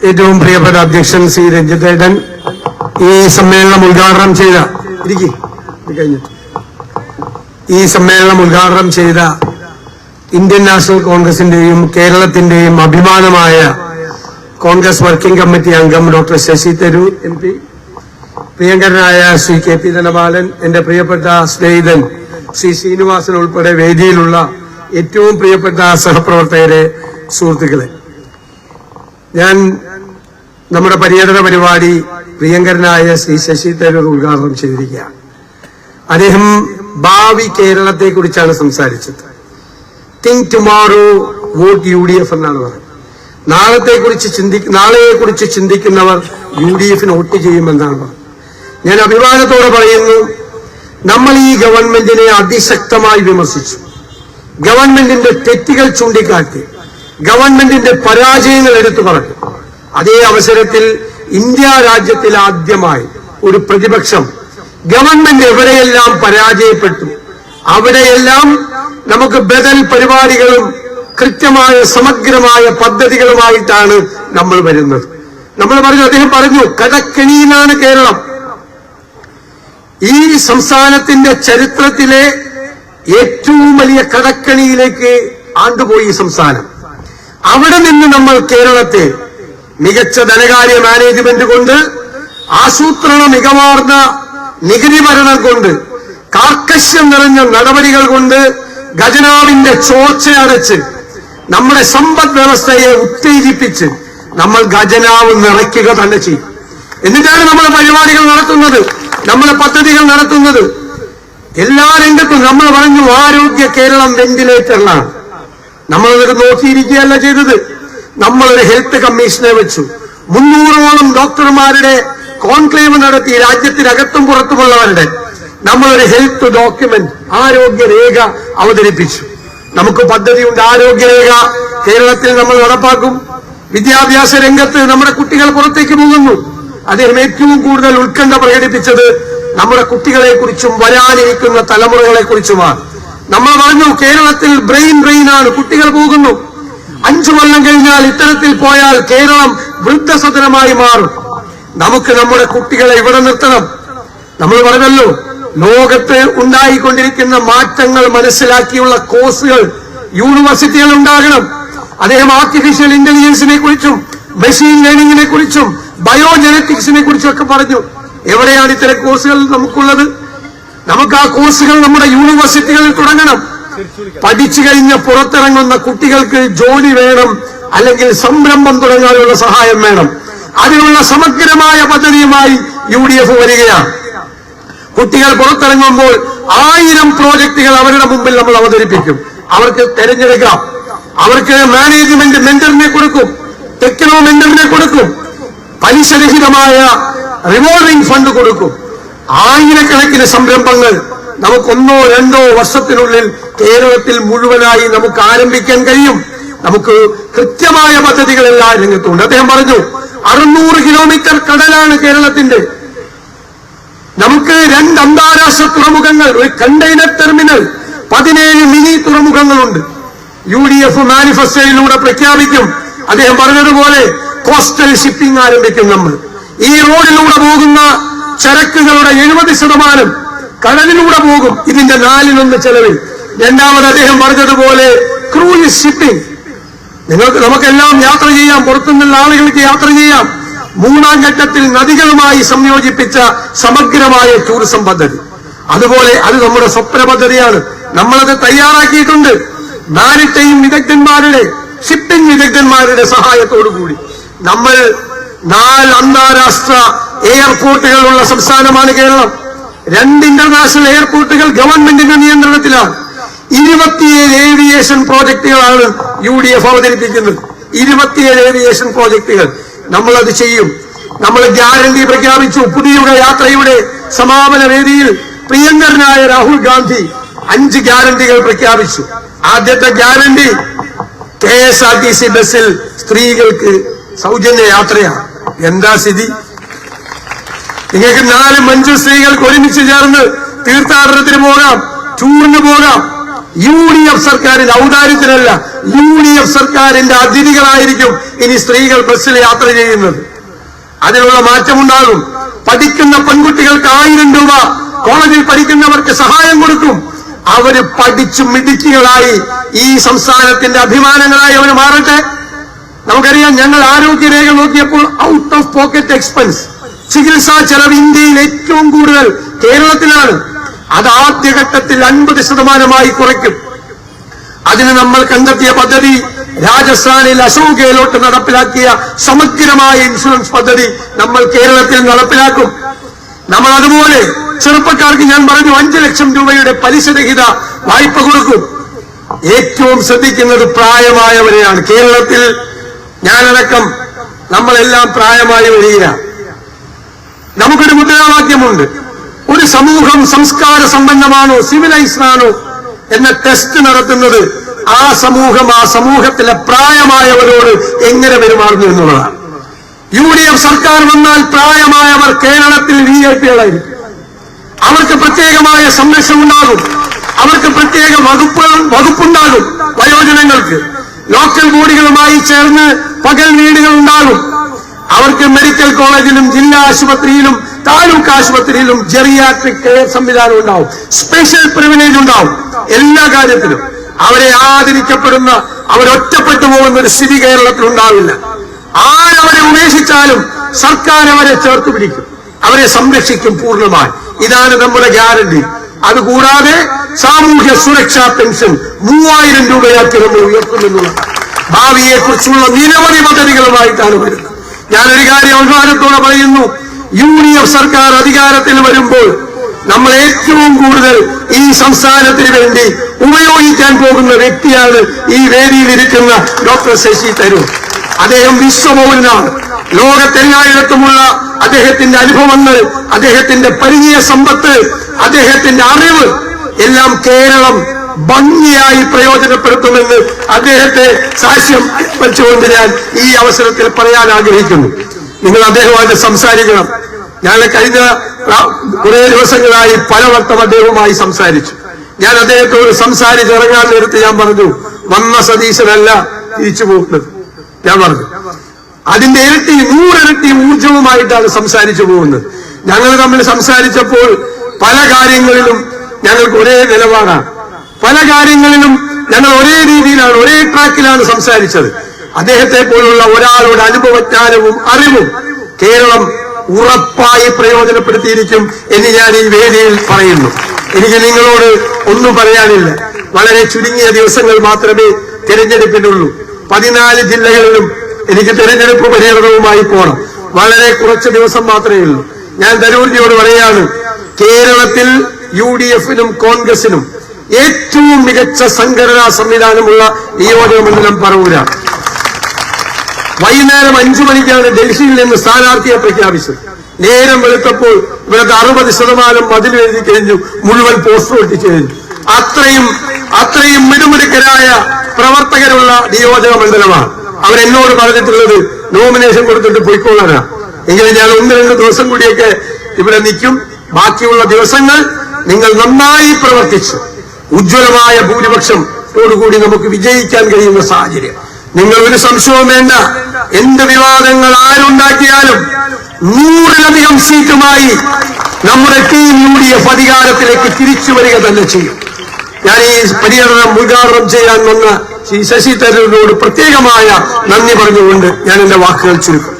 ഏറ്റവും പ്രിയപ്പെട്ട അധ്യക്ഷൻ ശ്രീ രഞ്ജിത്തേട്ടൻ ഈ സമ്മേളനം ഉദ്ഘാടനം ചെയ്ത ഇന്ത്യൻ നാഷണൽ കോൺഗ്രസിന്റെയും കേരളത്തിന്റെയും അഭിമാനമായ കോൺഗ്രസ് വർക്കിംഗ് കമ്മിറ്റി അംഗം ഡോക്ടർ ശശി തരൂർ MP, പ്രിയങ്കരനായ ശ്രീ KP ധനപാലൻ, എന്റെ പ്രിയപ്പെട്ട സ്നേഹിതൻ ശ്രീ ശ്രീനിവാസൻ ഉൾപ്പെടെ വേദിയിലുള്ള ഏറ്റവും പ്രിയപ്പെട്ട സഹപ്രവർത്തകരെ, സുഹൃത്തുക്കളെ, ഞാൻ നമ്മുടെ പര്യടന പരിപാടി പ്രിയങ്കരനായ ശ്രീ ശശി തരൂർ ഉദ്ഘാടനം ചെയ്തിരിക്കുകയാണ്. അദ്ദേഹം ഭാവി കേരളത്തെക്കുറിച്ചാണ് സംസാരിച്ചത്. തിങ്ക് ടുമോറോ വോട്ട് UDF എന്നാണ് പറയുന്നത്. നാളെയെക്കുറിച്ച് ചിന്തിക്കുന്നവർ UDF വോട്ട് ചെയ്യുമെന്നാണ് പറയുന്നത്. ഞാൻ അഭിമാനത്തോടെ പറയുന്നു, നമ്മൾ ഈ ഗവൺമെന്റിനെ അതിശക്തമായി വിമർശിച്ചു. ഗവൺമെന്റിന്റെ തെറ്റുകൾ ചൂണ്ടിക്കാട്ടി, ഗവൺമെന്റിന്റെ പരാജയങ്ങൾ എടുത്തു പറഞ്ഞു. അതേ അവസരത്തിൽ ഇന്ത്യ രാജ്യത്തിൽ ആദ്യമായി ഒരു പ്രതിപക്ഷം ഗവൺമെന്റ് എവിടെയെല്ലാം പരാജയപ്പെട്ടു അവിടെയെല്ലാം നമുക്ക് ബദൽ പരിപാടികളും കൃത്യമായ സമഗ്രമായ പദ്ധതികളുമായിട്ടാണ് നമ്മൾ വരുന്നത്. അദ്ദേഹം പറഞ്ഞു, കടക്കെണിയിലാണ് കേരളം. ഈ സംസ്ഥാനത്തിന്റെ ചരിത്രത്തിലെ ഏറ്റവും വലിയ കടക്കെണിയിലേക്ക് ആണ്ടുപോയി സംസ്ഥാനം. അവിടെ നിന്ന് നമ്മൾ കേരളത്തെ മികച്ച ധനകാര്യ മാനേജ്മെന്റ് കൊണ്ട്, ആസൂത്രണ മികവാർന്ന നികുതി ഭരണം കൊണ്ട്, കാർക്കശ്യം നിറഞ്ഞ നടപടികൾ കൊണ്ട് ഖജനാവിന്റെ ചോർച്ചയടച്ച് നമ്മുടെ സമ്പദ് വ്യവസ്ഥയെ ഉത്തേജിപ്പിച്ച് നമ്മൾ ഖജനാവ് നിറയ്ക്കുക തന്നെ ചെയ്യും. എന്നിട്ടാണ് നമ്മൾ പരിപാടികൾ നടത്തുന്നത്, നമ്മുടെ പദ്ധതികൾ നടത്തുന്നത്. എല്ലാ രംഗത്തും നമ്മൾ പറഞ്ഞു ആരോഗ്യ കേരളം വെന്റിലേറ്ററിലാണ്. നമ്മളത് നോക്കിയിരിക്കുകയല്ല ചെയ്തത്. നമ്മളൊരു ഹെൽത്ത് കമ്മീഷനെ വെച്ചു. 300ഓളം ഡോക്ടർമാരുടെ കോൺക്ലേവ് നടത്തി, രാജ്യത്തിനകത്തും പുറത്തുമുള്ളവരുടെ. നമ്മളൊരു ഹെൽത്ത് ഡോക്യുമെന്റ്, ആരോഗ്യരേഖ അവതരിപ്പിച്ചു. നമുക്ക് പദ്ധതിയുണ്ട്, ആരോഗ്യരേഖ കേരളത്തിൽ നമ്മൾ നടപ്പാക്കും. വിദ്യാഭ്യാസ രംഗത്ത് നമ്മുടെ കുട്ടികൾ പുറത്തേക്ക് പോകുന്നു. അദ്ദേഹം ഏറ്റവും കൂടുതൽ ഉത്കണ്ഠ പ്രകടിപ്പിച്ചത് നമ്മുടെ കുട്ടികളെക്കുറിച്ചും വരാനിരിക്കുന്ന തലമുറകളെക്കുറിച്ചുമാണ്. നമ്മൾ പറഞ്ഞു കേരളത്തിൽ ബ്രെയിനാണ്, കുട്ടികൾ പോകുന്നു. 5 കൊല്ലം കഴിഞ്ഞാൽ ഇത്തരത്തിൽ പോയാൽ കേരളം വൃദ്ധസദനമായി മാറും. നമുക്ക് നമ്മുടെ കുട്ടികളെ ഇവിടെ നിർത്തണം. നമ്മൾ പറഞ്ഞല്ലോ, ലോകത്ത് ഉണ്ടായിക്കൊണ്ടിരിക്കുന്ന മാറ്റങ്ങൾ മനസ്സിലാക്കിയുള്ള കോഴ്സുകൾ യൂണിവേഴ്സിറ്റികൾ ഉണ്ടാകണം. അദ്ദേഹം ആർട്ടിഫിഷ്യൽ ഇന്റലിജൻസിനെ കുറിച്ചും മെഷീൻ ലേണിംഗിനെ കുറിച്ചും ബയോജനറ്റിക്സിനെ കുറിച്ചും ഒക്കെ പറഞ്ഞു. എവിടെയാണ് ഇത്തരം കോഴ്സുകൾ നമുക്കുള്ളത്? നമുക്ക് ആ കോഴ്സുകൾ നമ്മുടെ യൂണിവേഴ്സിറ്റികളിൽ തുടങ്ങണം. പഠിച്ചു കഴിഞ്ഞ് പുറത്തിറങ്ങുന്ന കുട്ടികൾക്ക് ജോലി വേണം, അല്ലെങ്കിൽ സംരംഭം തുടങ്ങാനുള്ള സഹായം വേണം. അതിനുള്ള സമഗ്രമായ പദ്ധതിയുമായി UDF വരികയാണ്. കുട്ടികൾ പുറത്തിറങ്ങുമ്പോൾ 1000 പ്രോജക്റ്റുകൾ അവരുടെ മുമ്പിൽ നമ്മൾ അവതരിപ്പിക്കും. അവർക്ക് തെരഞ്ഞെടുക്കാം. അവർക്ക് മാനേജ്മെന്റ് മെന്ററിനെ കൊടുക്കും, ടെക്നോ മെന്ററിനെ കൊടുക്കും, പലിശരഹിതമായ റിവോൾവിംഗ് ഫണ്ട് കൊടുക്കും. 1000കണക്കിന് സംരംഭങ്ങൾ നമുക്ക് 1-2 വർഷത്തിനുള്ളിൽ കേരളത്തിൽ മുഴുവനായി നമുക്ക് ആരംഭിക്കാൻ കഴിയും. നമുക്ക് കൃത്യമായ പദ്ധതികൾ എല്ലാ രംഗത്തുണ്ട്. അദ്ദേഹം പറഞ്ഞു 600 കിലോമീറ്റർ കടലാണ് കേരളത്തിന്റെ. നമുക്ക് 2 അന്താരാഷ്ട്ര തുറമുഖങ്ങൾ, ഒരു കണ്ടെയ്നർ ടെർമിനൽ, 17 മിനി തുറമുഖങ്ങളുണ്ട്. UDF മാനിഫെസ്റ്റോയിലൂടെ പ്രഖ്യാപിക്കും. അദ്ദേഹം പറഞ്ഞതുപോലെ കോസ്റ്റൽ ഷിപ്പിംഗ് ആരംഭിക്കും. നമ്മൾ ഈ റോഡിലൂടെ പോകുന്ന ചരക്കുകളുടെ 70% കടലിലൂടെ പോകും, ഇതിന്റെ 4/1 ചെലവിൽ. രണ്ടാമത് അദ്ദേഹം പറഞ്ഞതുപോലെ ക്രൂയിസ് ഷിപ്പിംഗ്, നമുക്കെല്ലാം യാത്ര ചെയ്യാം, പുറത്തുനിന്നുള്ള ആളുകൾക്ക് യാത്ര ചെയ്യാം. 3ാം ഘട്ടത്തിൽ നദികളുമായി സംയോജിപ്പിച്ച സമഗ്രമായ ടൂറിസം പദ്ധതി. അതുപോലെ അത് നമ്മുടെ സ്വപ്ന പദ്ധതിയാണ്. നമ്മളത് തയ്യാറാക്കിയിട്ടുണ്ട്. മാരിടൈം വിദഗ്ധന്മാരുടെ, ഷിപ്പിംഗ് വിദഗ്ധന്മാരുടെ സഹായത്തോടുകൂടി നമ്മൾ 4 അന്താരാഷ്ട്ര എയർപോർട്ടുകളുള്ള സംസ്ഥാനമാണ് കേരളം. 2 ഇന്റർനാഷണൽ എയർപോർട്ടുകൾ ഗവൺമെന്റിന്റെ നിയന്ത്രണത്തിലാണ്. 27 ഏവിയേഷൻ പ്രോജക്ടുകളാണ് UDF അവതരിപ്പിക്കുന്നത്. 27 ഏവിയേഷൻ പ്രോജക്ടുകൾ നമ്മളത് ചെയ്യും. നമ്മൾ ഗ്യാരണ്ടി പ്രഖ്യാപിച്ചു. പുതിയ യാത്രയുടെ സമാപന വേദിയിൽ പ്രിയങ്കരനായ രാഹുൽ ഗാന്ധി 5 ഗ്യാരണ്ടികൾ പ്രഖ്യാപിച്ചു. ആദ്യത്തെ ഗ്യാരണ്ടി KSRTC ബസ്സിൽ സ്ത്രീകൾക്ക് സൗജന്യ യാത്രയാണ്. എന്താ സ്ഥിതി? നിങ്ങൾക്ക് 4-5 സ്ത്രീകൾക്ക് ഒരുമിച്ച് ചേർന്ന് തീർത്ഥാടനത്തിന് പോകാം, ടൂറിന് പോകാം. UDF സർക്കാരിൽ ഔദാര്യത്തിനല്ല, UDF സർക്കാരിന്റെ അതിഥികളായിരിക്കും ഇനി സ്ത്രീകൾ ബസ്സിൽ യാത്ര ചെയ്യുന്നത്. അതിനുള്ള മാറ്റമുണ്ടാകും. പഠിക്കുന്ന പെൺകുട്ടികൾക്ക് 1000 രൂപ കോളേജിൽ പഠിക്കുന്നവർക്ക് സഹായം കൊടുക്കും. അവര് പഠിച്ചു മിടുക്കികളായി ഈ സംസ്ഥാനത്തിന്റെ അഭിമാനങ്ങളായി അവർ മാറട്ടെ. നമുക്കറിയാം, ഞങ്ങൾ ആരോഗ്യരേഖ നോക്കിയപ്പോൾ ഔട്ട് ഓഫ് പോക്കറ്റ് എക്സ്പെൻസ്, ചികിത്സാ ചെലവ് ഇന്ത്യയിൽ ഏറ്റവും കൂടുതൽ കേരളത്തിലാണ്. അത് ആദ്യഘട്ടത്തിൽ 50% കുറയ്ക്കും. അതിന് നമ്മൾ കണ്ടെത്തിയ പദ്ധതി രാജസ്ഥാനിൽ അശോക് ഗെഹ്ലോട്ട് നടപ്പിലാക്കിയ സമഗ്രമായ ഇൻഷുറൻസ് പദ്ധതി നമ്മൾ കേരളത്തിൽ നടപ്പിലാക്കും. നമ്മൾ അതുപോലെ ചെറുപ്പക്കാർക്ക് ഞാൻ പറഞ്ഞു 5 ലക്ഷം രൂപയുടെ പലിശരഹിത വായ്പ കൊടുക്കും. ഏറ്റവും ശ്രദ്ധിക്കുന്നത് പ്രായമായവരെയാണ്. കേരളത്തിൽ ഞാനടക്കം നമ്മളെല്ലാം പ്രായമായി വരികയാണ്. നമുക്കൊരു മുദ്രാവാക്യമുണ്ട്, ഒരു സമൂഹം സംസ്കാര സമ്പന്നമാണോ സിവിലൈസ്ഡ് ആണോ എന്ന ടെസ്റ്റ് നടത്തുന്നത് ആ സമൂഹത്തിലെ പ്രായമായവരോട് എങ്ങനെ പെരുമാറുന്നു എന്നുള്ളതാണ്. UDF സർക്കാർ വന്നാൽ പ്രായമായവർ കേരളത്തിൽ VIP-കളായിരിക്കും. അവർക്ക് പ്രത്യേകമായ സംരക്ഷണം ഉണ്ടാകും. അവർക്ക് പ്രത്യേക വകുപ്പുണ്ടാകും. വയോജനങ്ങൾക്ക് ലോക്കൽ ബോഡികളുമായി ചേർന്ന് പകൽ വീടുകൾ ഉണ്ടാകും. അവർക്ക് മെഡിക്കൽ കോളേജിലും ജില്ലാ ആശുപത്രിയിലും താലൂക്ക് ആശുപത്രിയിലും ജെറിയാട്രിക് കെയർ സംവിധാനം ഉണ്ടാവും. സ്പെഷ്യൽ പ്രിവിലേജ് ഉണ്ടാവും. എല്ലാ കാര്യത്തിലും അവരെ ആദരിക്കപ്പെടുന്ന, അവരൊറ്റപ്പെട്ടു പോകുന്ന ഒരു സ്ഥിതി കേരളത്തിൽ ഉണ്ടാവില്ല. ആരവരെ ഉപേക്ഷിച്ചാലും സർക്കാർ അവരെ ചേർത്ത് പിടിക്കും, അവരെ സംരക്ഷിക്കും പൂർണ്ണമായി. ഇതാണ് നമ്മുടെ ഗ്യാരണ്ടി. അതുകൂടാതെ സാമൂഹ്യ സുരക്ഷാ പെൻഷൻ 3000 രൂപയാക്കി നമ്മൾ ഉയർത്തുമെന്നുള്ള ഭാവിയെക്കുറിച്ചുള്ള നിരവധി പദ്ധതികളുമായിട്ടാണ് വരുന്നത്. ഞാനൊരു കാര്യം അഭിമാനത്തോടെ പറയുന്നു, UDF സർക്കാർ അധികാരത്തിൽ വരുമ്പോൾ നമ്മൾ ഏറ്റവും കൂടുതൽ ഈ സംസ്ഥാനത്തിന് വേണ്ടി ഉപയോഗിക്കാൻ പോകുന്ന വ്യക്തിയാണ് ഈ വേദിയിലിരിക്കുന്ന ഡോക്ടർ ശശി തരൂർ. അദ്ദേഹം വിശ്വമൗനാണ്. ലോകത്തെല്ലായിടത്തുമുള്ള അദ്ദേഹത്തിന്റെ അനുഭവങ്ങൾ, അദ്ദേഹത്തിന്റെ പരിചയ സമ്പത്ത്, അദ്ദേഹത്തിന്റെ അറിവ് എല്ലാം കേരളം ഭംഗിയായി പ്രയോജനപ്പെടുത്തുമെന്ന് അദ്ദേഹത്തെ സാക്ഷ്യം വെച്ചുകൊണ്ട് ഞാൻ ഈ അവസരത്തിൽ പറയാൻ ആഗ്രഹിക്കുന്നു. നിങ്ങൾ അദ്ദേഹവുമായിട്ട് സംസാരിക്കണം. ഞാൻ കഴിഞ്ഞ കുറെ ദിവസങ്ങളായി പലവട്ടം അദ്ദേഹവുമായി സംസാരിച്ചു. ഞാൻ അദ്ദേഹത്തോട് സംസാരിച്ചിറങ്ങാൻ നേരത്ത് ഞാൻ പറഞ്ഞു, വന്ന സതീശനല്ല തിരിച്ചു പോകുന്നത്. ഞാൻ പറഞ്ഞു, അതിന്റെ 100 ഇരട്ടി ഊർജവുമായിട്ടാണ് സംസാരിച്ചു പോകുന്നത്. ഞങ്ങൾ തമ്മിൽ സംസാരിച്ചപ്പോൾ പല കാര്യങ്ങളിലും ഞങ്ങൾക്ക് ഒരേ നിലപാടാണ്. പല കാര്യങ്ങളിലും ഞങ്ങൾ ഒരേ രീതിയിലാണ്, ഒരേ ട്രാക്കിലാണ് സംസാരിച്ചത്. അദ്ദേഹത്തെ പോലുള്ള ഒരാളുടെ അനുഭവജ്ഞാനവും അറിവും കേരളം ഉറപ്പായി പ്രയോജനപ്പെടുത്തിയിരിക്കും എന്ന് ഞാൻ ഈ വേദിയിൽ പറയുന്നു. എനിക്ക് നിങ്ങളോട് ഒന്നും പറയാനില്ല. വളരെ ചുരുങ്ങിയ ദിവസങ്ങൾ മാത്രമേ തെരഞ്ഞെടുപ്പിനുള്ളൂ. 14 ജില്ലകളിലും എനിക്ക് തെരഞ്ഞെടുപ്പ് പര്യടനവുമായി പോകണം. വളരെ കുറച്ച് ദിവസം മാത്രമേ ഉള്ളൂ. ഞാൻ തരൂർജിയോട് പറയാണ്, കേരളത്തിൽ UDF-നും കോൺഗ്രസിനും ഏറ്റവും മികച്ച സംഘടനാ സംവിധാനമുള്ള നിയോജക മണ്ഡലം പറവൂരാണ്. വൈകുന്നേരം 5 മണിക്കാണ് ഡൽഹിയിൽ നിന്ന് സ്ഥാനാർത്ഥിയെ പ്രഖ്യാപിച്ചത്. നേരം വെളുത്തപ്പോൾ ഇവരത് 60% മതിൽ എഴുതി കഴിഞ്ഞു, മുഴുവൻ പോസ്റ്റർ ഒട്ടിച്ചു കഴിഞ്ഞു. അത്രയും മിടുമിടുക്കരായ പ്രവർത്തകരുള്ള നിയോജക മണ്ഡലമാണ്. അവരെന്നോട് പറഞ്ഞിട്ടുള്ളത് നോമിനേഷൻ കൊടുത്തിട്ട് പോയിക്കോളാനാ. എങ്കിലും ഞാൻ 1-2 ദിവസം കൂടിയൊക്കെ ഇവിടെ നിൽക്കും. ബാക്കിയുള്ള ദിവസങ്ങൾ നിങ്ങൾ നന്നായി പ്രവർത്തിച്ച് ഉജ്ജ്വലമായ ഭൂരിപക്ഷത്തോടുകൂടി നമുക്ക് വിജയിക്കാൻ കഴിയുന്ന സാഹചര്യം. നിങ്ങൾ ഒരു സംശയവും വേണ്ട. എന്ത് വിവാദങ്ങൾ ആരുണ്ടാക്കിയാലും 100-ലധികം സീറ്റുമായി നമ്മുടെ ടീം UDF അധികാരത്തിലേക്ക് തിരിച്ചു വരിക തന്നെ ചെയ്യും. ഞാൻ ഈ പര്യടനം ഉദ്ഘാടനം ചെയ്യാൻ വന്ന ശ്രീ ശശി തരൂരിനോട് പ്രത്യേകമായ നന്ദി പറഞ്ഞുകൊണ്ട് ഞാൻ എന്റെ വാക്കുകൾ ചുരുക്കും.